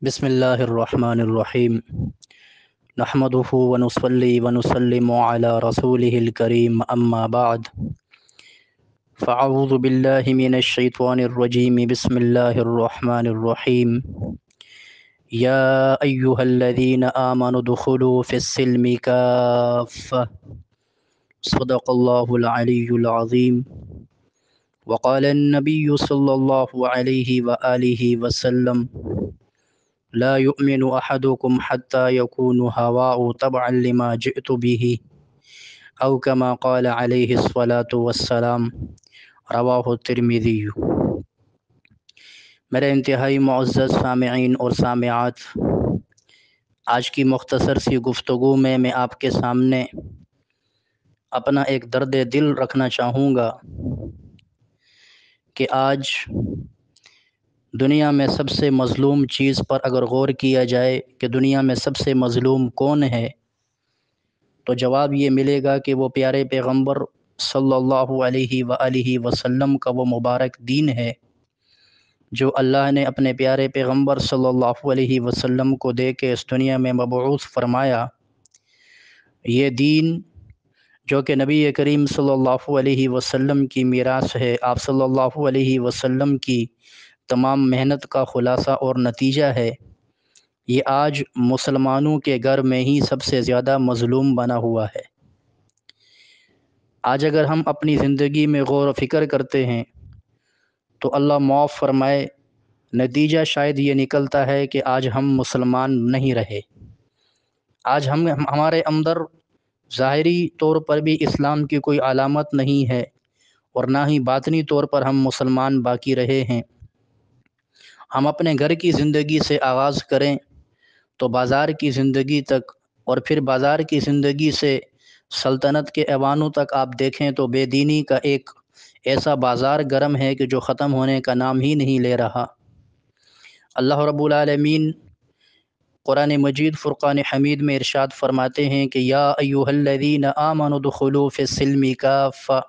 بسم اللہ الرحمن الرحیم نحمده ونصلی ونسلم علی رسولہ الکریم اما بعد فاعوذ باللہ من الشیطان الرجیم بسم اللہ الرحمن الرحیم یا ایہا الذین آمنوا ادخلوا فی السلم کافہ صدق اللہ العلی العظیم وقال النبی صلی اللہ علیہ وآلہ وسلم لا يؤمن أحدكم حتى يكون هواء تبعا لما جئت به أو كما قال عليه الصلاة والسلام رواہ الترمذی۔ میرے انتہائی معزز سامعین اور سامعات، آج کی مختصر سی گفتگو میں آپ کے سامنے اپنا ایک درد دل رکھنا چاہوں گا کہ آج دنیا میں سب سے مظلوم چیز پر اگر غور کیا جائے کہ دنیا میں سب سے مظلوم کون ہے، تو جواب یہ ملے گا کہ وہ پیارے پیغمبر صلی اللہ علیہ وآلہ وسلم کا وہ مبارک دین ہے جو اللہ نے اپنے پیارے پیغمبر صلی اللہ علیہ وسلم کو دے کے اس دنیا میں مبعوث فرمایا۔ یہ دین جو کہ نبی کریم صلی اللہ علیہ وسلم کی میراث ہے، آپ صلی اللہ علیہ وسلم کی تمام محنت کا خلاصہ اور نتیجہ ہے، یہ آج مسلمانوں کے گھر میں ہی سب سے زیادہ مظلوم بنا ہوا ہے۔ آج اگر ہم اپنی زندگی میں غور و فکر کرتے ہیں تو اللہ معاف فرمائے، نتیجہ شاید یہ نکلتا ہے کہ آج ہم مسلمان نہیں رہے۔ آج ہمارے اندر ظاہری طور پر بھی اسلام کی کوئی علامت نہیں ہے اور نہ ہی باطنی طور پر ہم مسلمان باقی رہے ہیں۔ ہم اپنے گھر کی زندگی سے آغاز کریں تو بازار کی زندگی تک، اور پھر بازار کی زندگی سے سلطنت کے ایوانوں تک آپ دیکھیں تو بے دینی کا ایک ایسا بازار گرم ہے کہ جو ختم ہونے کا نام ہی نہیں لے رہا۔ اللہ رب العالمین قرآن مجید فرقان حمید میں ارشاد فرماتے ہیں کہ یا ایھا الذین آمنوا ادخلوا فی السلم کافہ،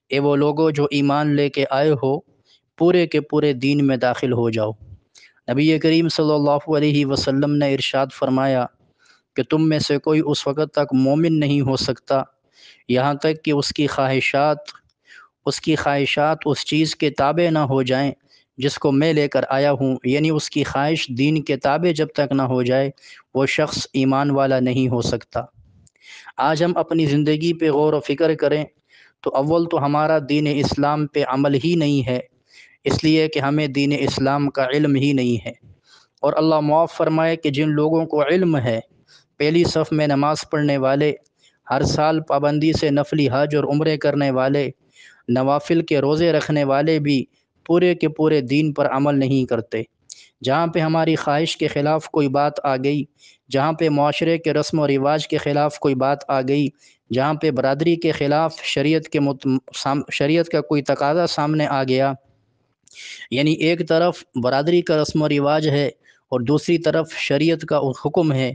اے وہ لوگو جو ایمان لے کے آئے ہو، پورے کے پورے دین میں داخل ہو جاؤ۔ نبی کریم صلی اللہ علیہ وسلم نے ارشاد فرمایا کہ تم میں سے کوئی اس وقت تک مومن نہیں ہو سکتا یہاں تک کہ اس کی خواہشات اس چیز کے تابع نہ ہو جائیں جس کو میں لے کر آیا ہوں، یعنی اس کی خواہش دین کے تابع جب تک نہ ہو جائے وہ شخص ایمان والا نہیں ہو سکتا۔ آج ہم اپنی زندگی پہ غور و فکر کریں تو اول تو ہمارا دین اسلام پہ عمل ہی نہیں ہے، اس لیے کہ ہمیں دین اسلام کا علم ہی نہیں ہے۔ اور اللہ معاف فرمائے کہ جن لوگوں کو علم ہے، پہلی صف میں نماز پڑھنے والے، ہر سال پابندی سے نفلی حج اور عمرے کرنے والے، نوافل کے روزے رکھنے والے بھی پورے کے پورے دین پر عمل نہیں کرتے۔ جہاں پہ ہماری خواہش کے خلاف کوئی بات آ گئی، جہاں پہ معاشرے کے رسم و رواج کے خلاف کوئی بات آ گئی، جہاں پہ برادری کے خلاف شریعت کا کوئی تقاضا سامنے آ گیا، یعنی ایک طرف برادری کا رسم و رواج ہے اور دوسری طرف شریعت کا حکم ہے،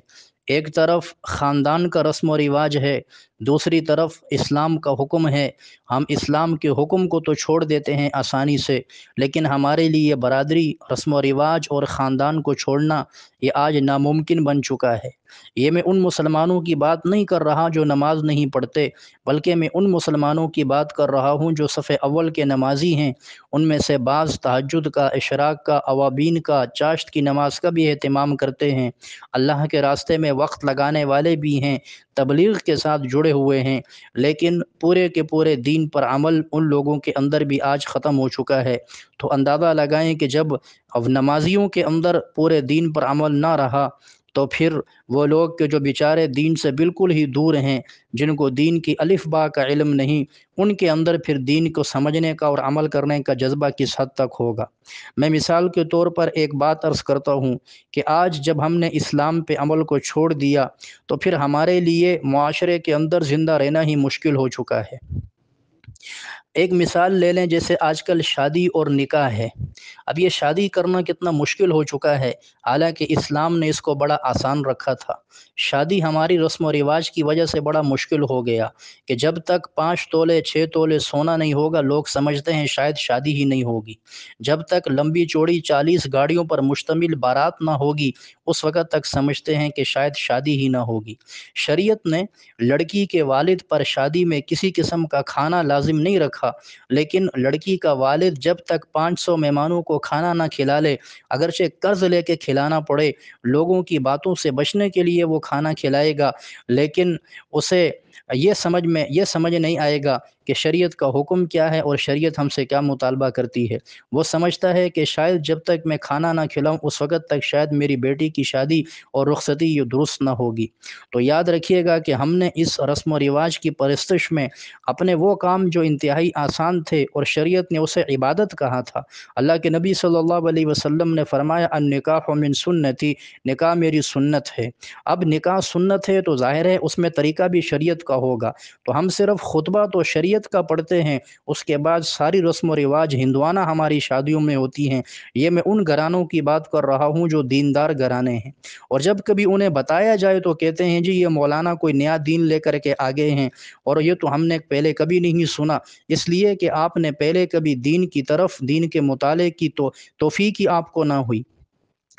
ایک طرف خاندان کا رسم و رواج ہے، دوسری طرف اسلام کا حکم ہے۔ ہم اسلام کے حکم کو تو چھوڑ دیتے ہیں آسانی سے، لیکن ہمارے لیے برادری، رسم و رواج اور خاندان کو چھوڑنا یہ آج ناممکن بن چکا ہے۔ یہ میں ان مسلمانوں کی بات نہیں کر رہا جو نماز نہیں پڑھتے، بلکہ میں ان مسلمانوں کی بات کر رہا ہوں جو صف اول کے نمازی ہیں۔ ان میں سے بعض تہجد کا، اشراق کا، اوابین کا، چاشت کی نماز کا بھی اہتمام کرتے ہیں، اللہ کے راستے میں وقت لگانے والے بھی ہیں، تبلیغ کے ساتھ جڑے ہوئے ہیں، لیکن پورے کے پورے دین پر عمل ان لوگوں کے اندر بھی آج ختم ہو چکا ہے۔ تو اندازہ لگائیں کہ جب اب نمازیوں کے اندر پورے دین پر عمل نہ رہا تو پھر وہ لوگ کہ جو بیچارے دین سے بالکل ہی دور ہیں، جن کو دین کی الف با کا علم نہیں، ان کے اندر پھر دین کو سمجھنے کا اور عمل کرنے کا جذبہ کس حد تک ہوگا۔ میں مثال کے طور پر ایک بات عرض کرتا ہوں کہ آج جب ہم نے اسلام پہ عمل کو چھوڑ دیا تو پھر ہمارے لیے معاشرے کے اندر زندہ رہنا ہی مشکل ہو چکا ہے۔ ایک مثال لے لیں، جیسے آج کل شادی اور نکاح ہے۔ اب یہ شادی کرنا کتنا مشکل ہو چکا ہے، حالانکہ اسلام نے اس کو بڑا آسان رکھا تھا۔ شادی ہماری رسم و رواج کی وجہ سے بڑا مشکل ہو گیا کہ جب تک 5 تولے 6 تولے سونا نہیں ہوگا، لوگ سمجھتے ہیں شاید شادی ہی نہیں ہوگی۔ جب تک لمبی چوڑی 40 گاڑیوں پر مشتمل بارات نہ ہوگی، اس وقت تک سمجھتے ہیں کہ شاید شادی ہی نہ ہوگی۔ شریعت نے لڑکی کے والد پر شادی میں کسی قسم کا کھانا لازم نہیں رکھا، لیکن لڑکی کا والد جب تک 500 مہمانوں کو کھانا نہ کھلا لے، اگرچہ قرض لے کے کھلانا پڑے، لوگوں کی باتوں سے بچنے کے لیے وہ کھانا کھلائے گا، لیکن اسے یہ سمجھ نہیں آئے گا کہ شریعت کا حکم کیا ہے اور شریعت ہم سے کیا مطالبہ کرتی ہے۔ وہ سمجھتا ہے کہ شاید جب تک میں کھانا نہ کھلاؤں اس وقت تک شاید میری بیٹی کی شادی اور رخصتی یہ درست نہ ہوگی۔ تو یاد رکھیے گا کہ ہم نے اس رسم و رواج کی پرستش میں اپنے وہ کام جو انتہائی آسان تھے اور شریعت نے اسے عبادت کہا تھا۔ اللہ کے نبی صلی اللہ علیہ وسلم نے فرمایا النکاح من سنتی، نکاح میری سنت ہے۔ اب نکاح سنت ہے تو ظاہر ہے اس میں طریقہ بھی شریعت کا ہوگا، تو ہم صرف خطبہ تو شریعت کا پڑھتے ہیں، اس کے بعد ساری رسم و رواج ہندوانہ ہماری شادیوں میں ہوتی ہیں۔ یہ میں ان گھرانوں کی بات کر رہا ہوں جو دیندار گھرانے ہیں، اور جب کبھی انہیں بتایا جائے تو کہتے ہیں جی یہ مولانا کوئی نیا دین لے کر کے آگے ہیں، اور یہ تو ہم نے پہلے کبھی نہیں سنا، اس لیے کہ آپ نے پہلے کبھی دین کی طرف، دین کے مطالعے کی توفیق ہی آپ کو نہ ہوئی۔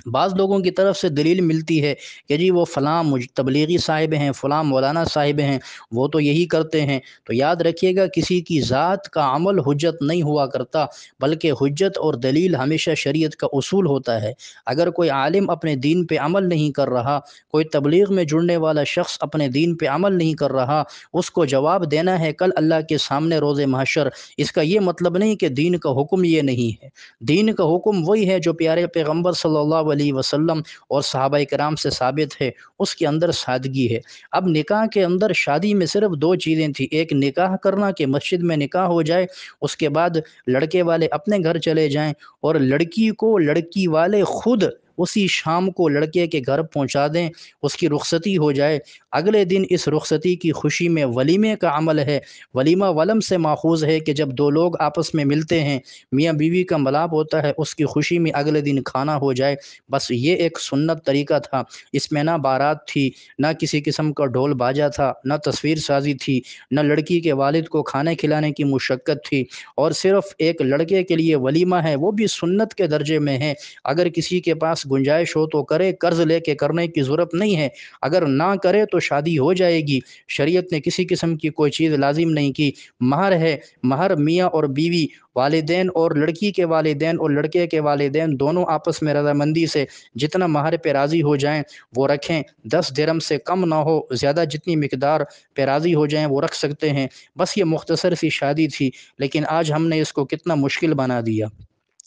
بعض لوگوں کی طرف سے دلیل ملتی ہے کہ جی وہ فلاں تبلیغی صاحب ہیں، فلاں مولانا صاحب ہیں، وہ تو یہی کرتے ہیں۔ تو یاد رکھیے گا کسی کی ذات کا عمل حجت نہیں ہوا کرتا، بلکہ حجت اور دلیل ہمیشہ شریعت کا اصول ہوتا ہے۔ اگر کوئی عالم اپنے دین پہ عمل نہیں کر رہا، کوئی تبلیغ میں جڑنے والا شخص اپنے دین پہ عمل نہیں کر رہا، اس کو جواب دینا ہے کل اللہ کے سامنے روز محشر۔ اس کا یہ مطلب نہیں کہ دین کا حکم یہ نہیں ہے، دین کا حکم وہی ہے جو پیارے پیغمبر صلی اللہ علیہ وسلم اور صحابہ کرام سے ثابت ہے، اس کے اندر سادگی ہے۔ اب نکاح کے اندر شادی میں صرف 2 چیزیں تھیں، ایک نکاح کرنا کہ مسجد میں نکاح ہو جائے، اس کے بعد لڑکے والے اپنے گھر چلے جائیں اور لڑکی کو لڑکی والے خود اسی شام کو لڑکے کے گھر پہنچا دیں، اس کی رخصتی ہو جائے۔ اگلے دن اس رخصتی کی خوشی میں ولیمے کا عمل ہے۔ ولیمہ ولم سے ماخوذ ہے کہ جب دو لوگ آپس میں ملتے ہیں، میاں بیوی کا ملاپ ہوتا ہے، اس کی خوشی میں اگلے دن کھانا ہو جائے۔ بس یہ ایک سنت طریقہ تھا، اس میں نہ بارات تھی، نہ کسی قسم کا ڈھول باجا تھا، نہ تصویر سازی تھی، نہ لڑکی کے والد کو کھانے کھلانے کی مشقت تھی، اور صرف ایک لڑکے کے لیے ولیمہ ہے، وہ بھی سنت کے درجے میں ہے۔ اگر کسی کے پاس گنجائش ہو تو کرے، قرض لے کے کرنے کی ضرورت نہیں ہے، اگر نہ کرے تو شادی ہو جائے گی۔ شریعت نے کسی قسم کی کوئی چیز لازم نہیں کی۔ مہر ہے، مہر میاں اور بیوی، والدین اور لڑکی کے والدین اور لڑکے کے والدین دونوں آپس میں رضامندی سے جتنا مہر پہ راضی ہو جائیں وہ رکھیں، 10 درہم سے کم نہ ہو، زیادہ جتنی مقدار پہ راضی ہو جائیں وہ رکھ سکتے ہیں۔ بس یہ مختصر سی شادی تھی، لیکن آج ہم نے اس کو کتنا مشکل بنا دیا۔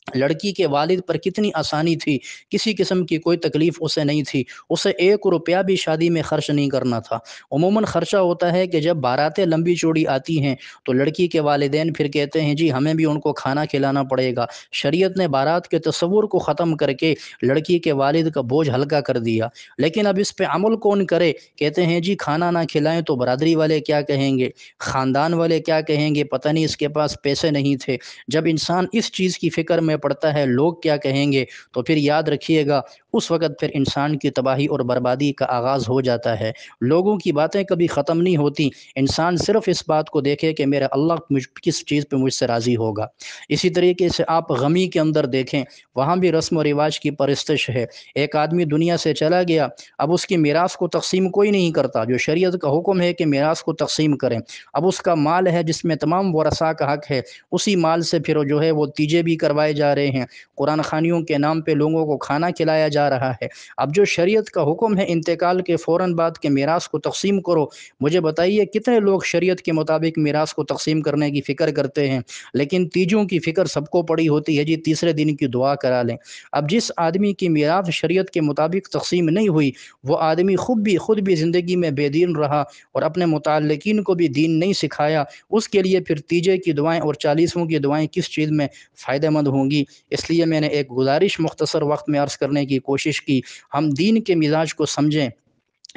لڑکی کے والد پر کتنی آسانی تھی، کسی قسم کی کوئی تکلیف اسے نہیں تھی، اسے 1 روپیہ بھی شادی میں خرچ نہیں کرنا تھا۔ عموماً خرچہ ہوتا ہے کہ جب باراتیں لمبی چوڑی آتی ہیں تو لڑکی کے والدین پھر کہتے ہیں جی ہمیں بھی ان کو کھانا کھلانا پڑے گا۔ شریعت نے بارات کے تصور کو ختم کر کے لڑکی کے والد کا بوجھ ہلکا کر دیا، لیکن اب اس پہ عمل کون کرے؟ کہتے ہیں جی کھانا نہ کھلائیں تو برادری والے کیا کہیں گے، خاندان والے کیا کہیں گے، پتہ نہیں اس کے پاس پیسے نہیں تھے۔ جب انسان اس چیز کی فکر میں پڑتا ہے لوگ کیا کہیں گے، تو پھر یاد رکھیے گا اس وقت پھر انسان کی تباہی اور بربادی کا آغاز ہو جاتا ہے۔ لوگوں کی باتیں کبھی ختم نہیں ہوتی، انسان صرف اس بات کو دیکھے کہ میرا اللہ کس چیز پہ مجھ سے راضی ہوگا۔ اسی طریقے سے آپ غمی کے اندر دیکھیں، وہاں بھی رسم و رواج کی پرستش ہے۔ ایک آدمی دنیا سے چلا گیا، اب اس کی میراث کو تقسیم کوئی نہیں کرتا، جو شریعت کا حکم ہے کہ میراث کو تقسیم کریں۔ اب اس کا مال ہے جس میں تمام ورثاء کا حق ہے، اسی مال سے پھر جو ہے وہ تیجے بھی کروائے جا رہے ہیں، قرآن خوانیوں کے نام پہ لوگوں کو کھانا کھلایا جا رہا ہے۔ اب جو شریعت کا حکم ہے انتقال کے فوراً بعد کے میراث کو تقسیم کرو، مجھے بتائیے کتنے لوگ شریعت کے مطابق میراث کو تقسیم کرنے کی فکر کرتے ہیں، لیکن تیجوں کی فکر سب کو پڑی ہوتی ہے، جی تیسرے دن کی دعا کرا لیں۔ اب جس آدمی کی میراث شریعت کے مطابق تقسیم نہیں ہوئی، وہ آدمی خود بھی زندگی میں بے دین رہا اور اپنے متعلقین کو بھی دین نہیں سکھایا، اس کے لیے پھر تیجے کی دعائیں اور 40ویں کی دعائیں کس چیز میں فائدہ مند ہوں گی۔ اس لیے میں نے ایک گزارش مختصر وقت میں عرض کرنے کی کوشش کی، ہم دین کے مزاج کو سمجھیں،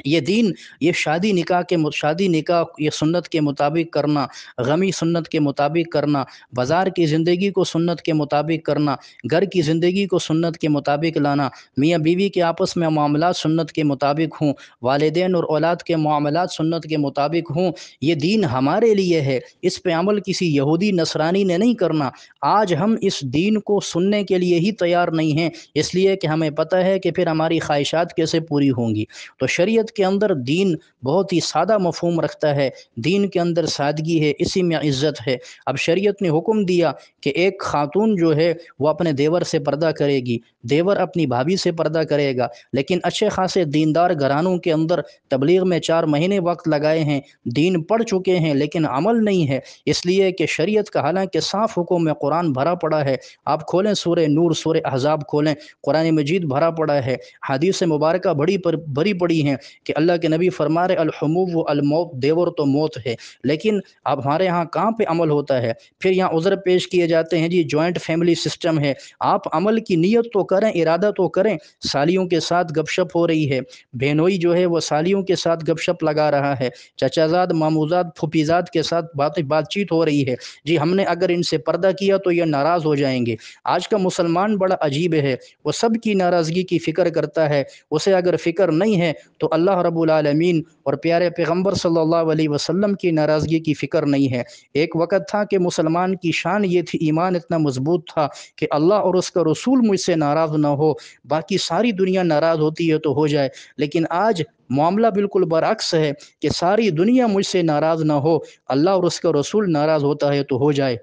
یہ دین، یہ شادی نکاح یہ سنت کے مطابق کرنا، غمی سنت کے مطابق کرنا، بازار کی زندگی کو سنت کے مطابق کرنا، گھر کی زندگی کو سنت کے مطابق لانا، میاں بیوی کے آپس میں معاملات سنت کے مطابق ہوں، والدین اور اولاد کے معاملات سنت کے مطابق ہوں، یہ دین ہمارے لیے ہے۔ اس پہ عمل کسی یہودی نصرانی نے نہیں کرنا۔ آج ہم اس دین کو سننے کے لیے ہی تیار نہیں ہیں، اس لیے کہ ہمیں پتہ ہے کہ پھر ہماری خواہشات کیسے پوری ہوں گی۔ تو شریعت کے اندر دین بہت ہی سادہ مفہوم رکھتا ہے، دین کے اندر سادگی ہے، اسی میں عزت ہے۔ اب شریعت نے حکم دیا کہ ایک خاتون جو ہے وہ اپنے دیور سے پردہ کرے گی، دیور اپنی بھابھی سے پردہ کرے گا، لیکن اچھے خاصے دیندار گھرانوں کے اندر تبلیغ میں 4 مہینے وقت لگائے ہیں، دین پڑھ چکے ہیں لیکن عمل نہیں ہے، اس لیے کہ شریعت کا حالانکہ صاف حکم میں قرآن بھرا پڑا ہے۔ آپ کھولیں سورہ نور، سورہ احزاب کھولیں، قرآن مجید بھرا پڑا ہے، حدیث مبارکہ بڑی پڑی ہیں کہ اللہ کے نبی فرما رہے الحمو و الموت، دیور تو موت ہے۔ لیکن اب ہمارے ہاں کہاں پہ عمل ہوتا ہے؟ پھر یہاں عذر پیش کیے جاتے ہیں، جی جوائنٹ فیملی سسٹم ہے۔ آپ عمل کی نیت تو کریں، ارادہ تو کریں۔ سالیوں کے ساتھ گپ شپ ہو رہی ہے، بہنوئی جو ہے وہ سالیوں کے ساتھ گپ شپ لگا رہا ہے، چچا زاد ماموزاد پھوپھیزاد کے ساتھ بات چیت ہو رہی ہے، جی ہم نے اگر ان سے پردہ کیا تو یہ ناراض ہو جائیں گے۔ آج کا مسلمان بڑا عجیب ہے، وہ سب کی ناراضگی کی فکر کرتا ہے، اسے اگر فکر نہیں ہے تو اللہ رب العالمین اور پیارے پیغمبر صلی اللہ علیہ وسلم کی ناراضگی کی فکر نہیں ہے۔ ایک وقت تھا کہ مسلمان کی شان یہ تھی، ایمان اتنا مضبوط تھا کہ اللہ اور اس کا رسول مجھ سے ناراض نہ ہو، باقی ساری دنیا ناراض ہوتی ہے تو ہو جائے۔ لیکن آج معاملہ بالکل برعکس ہے کہ ساری دنیا مجھ سے ناراض نہ ہو، اللہ اور اس کا رسول ناراض ہوتا ہے تو ہو جائے۔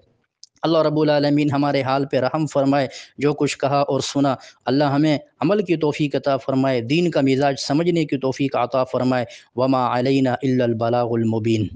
اللہ رب العالمین ہمارے حال پہ رحم فرمائے۔ جو کچھ کہا اور سنا اللہ ہمیں عمل کی توفیق عطا فرمائے، دین کا مزاج سمجھنے کی توفیق عطا فرمائے۔ وما علینا الا البلاغ المبین۔